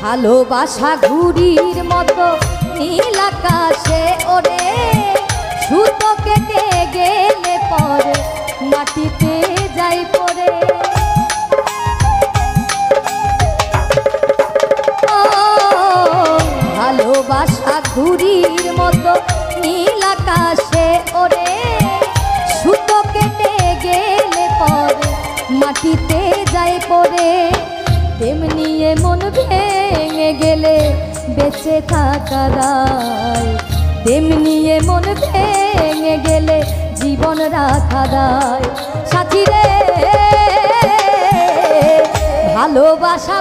ভালোবাসা ঘুড়ির মতো নীল আকাশে ওরে, সুতো কেটে গেলে পরে মাটিতে যাই পড়ে। ভালোবাসা ঘুড়ির মতো নীল আকাশে ওরে, সুতো কেটে গেলে পরে মাটিতে যাই পড়ে। তেমনি মন ভেঙে গেলে বেঁচে থাকা দায়, তেমনি মন ভেঙে গেলে জীবন রাখা দায়। সাথী রে ভালোবাসা